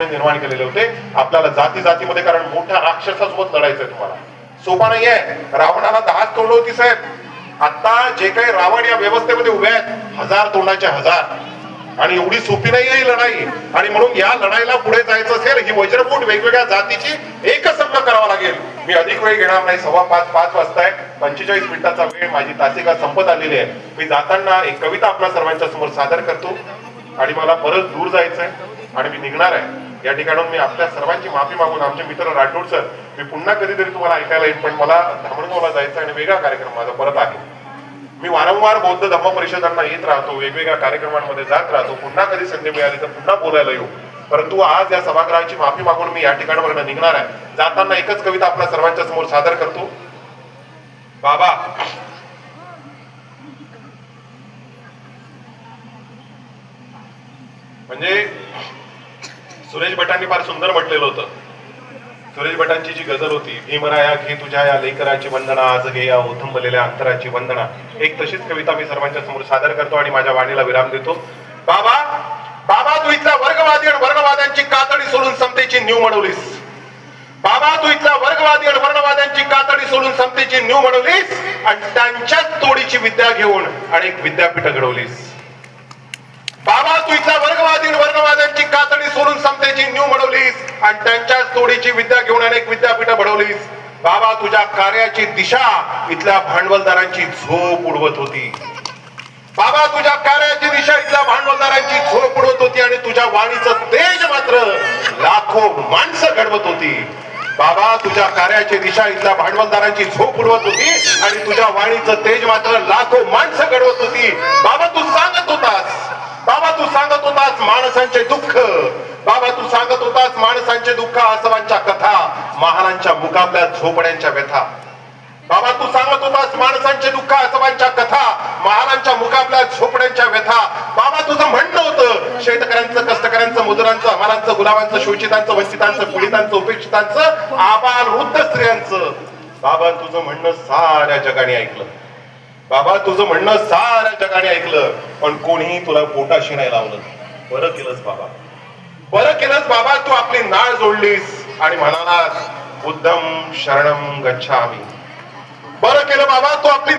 निर्माण केलेले होते आपल्याला जाती जातीमध्ये, कारण मोठ्या राक्षसासोबत लढायचंय तुम्हाला. सोपा नाहीये. रावणाला 10 तोंड होती साहेब. आता जे काही रावण या व्यवस्थेमध्ये उभे आहेत 1000 तोंडाचे 1000, आणि एवढी सोपी नाहीये ही लढाई. आणि म्हणून या लढाईला पुढे जायचं असेल ही वज्रमूठ वेगवेगळ्या जातीची एकसंघ करावा लागेल. मी अधिक वेळ घेणार नाही. 5:15 वाजताय. 45 मिनिटाचा वेळ, माझी तासिका संपत आलेली आहे. मी जाताना एक कविता आपल्या सर्वांच्या समोर सादर करतो आणि मला परत दूर जायचंय आणि मी निघणार आहे. या ठिकाणी मी आपल्या सर्वांची माफी मागून, आमचे मित्र राठोड सर, मी पुन्हा कधीतरी तुम्हाला ऐकायला येईल, पण मला धामणगावला जायचं आणि वेगळा कार्यक्रम माझा परत आहे. मी वारंवार बौद्ध धम्म परिषदांना येत राहतो, वेगवेगळ्या कार्यक्रमांमध्ये जात राहतो. पुन्हा कधी संधी मिळाली तर पुन्हा बोलायला येऊ. परंतु आज या सभागृहाची माफी मागून मी या ठिकाणावरून निघणार आहे. जाताना एकच कविता आपल्या सर्वांच्या समोर सादर करतो. बाबा, म्हणजे सुरेश भटांनी फार सुंदर म्हटलेलं होतं. सुरेश भटांची जी गझल होती, भीमराया घे तुझ्या या लेकराची वंदना, आज घे या ओथंबलेल्या अंतराची वंदना, एक तशीच कविता मी सर्वांच्या समोर सादर करतो आणि माझ्या वाणीला विराम देतो. बाबा, बाबा तू इथला वर्गवादी आणि वर्णवाद्यांची कातडी सोडून समतेची न्यू म्हणवलीस. बाबा तू इथला वर्गवादी आणि वर्णवाद्यांची कातडी सोडून समतेची न्यू म्हणवलीस आणि त्यांच्याच तोडीची विद्या घेऊन अनेक विद्यापीठ घडवलीस. बाबा तू इथला वर्गवादी वर्णवाद्यांची कातडी सोडून समतेची न्यू म्हणवलीस आणि त्यांच्याच तोडीची विद्या घेऊन अनेक विद्यापीठ घडवलीस. बाबा तुझ्या कार्याची दिशा इथल्या भांडवलदारांची झोप उडवत होती. बाबा तुझ्या कार्याची दिशा इथल्या भांडवलदारांची झोप उडवत होती आणि तुझ्या वाणीचं तेज मात्र लाखो माणसं घडवत होती. बाबा तुझ्या कार्याची दिशा इथल्या भांडवलदारांची झोप उडवत होती आणि तुझ्या वाणीचं तेज मात्र लाखो माणसं घडवत होती. बाबा तू सांगत होतास, बाबा तू सांगत होतास माणसांचे दुःख. बाबा तू सांगत होतास माणसांचे दुःख, आसवांच्या कथा, महालांच्या मुकाबल्यात झोपड्यांच्या व्यथा. बाबा तू सांगत होतास माणसांचे दुःख, आसवांच्या कथा, महालांच्या मुकाबल्यात झोपड्यांच्या व्यथा. बाबा तुझं म्हणणं होतं शेतकऱ्यांचं, कष्टकऱ्यांचं, मजुरांचं, हमालांचं, गुलामांचं, शोषितांचं, वंचितांचं, पीडितांचं, उपेक्षितांचं, आबाल वृद्ध स्त्रियांचं. बाबा तुझं म्हणणं साऱ्या जगाने ऐकलं. बाबा तुझं म्हणणं साऱ्या जगाने ऐकलं, पण कोणीही तुला पोटाशी नाही लावलं. बरं केलंस बाबा, बरं केलंस बाबा. तू आपली नाळ जोडलीस आणि म्हणालास बुद्धम शरणम गच्छामी. बरं केलं बाबा, तू आपली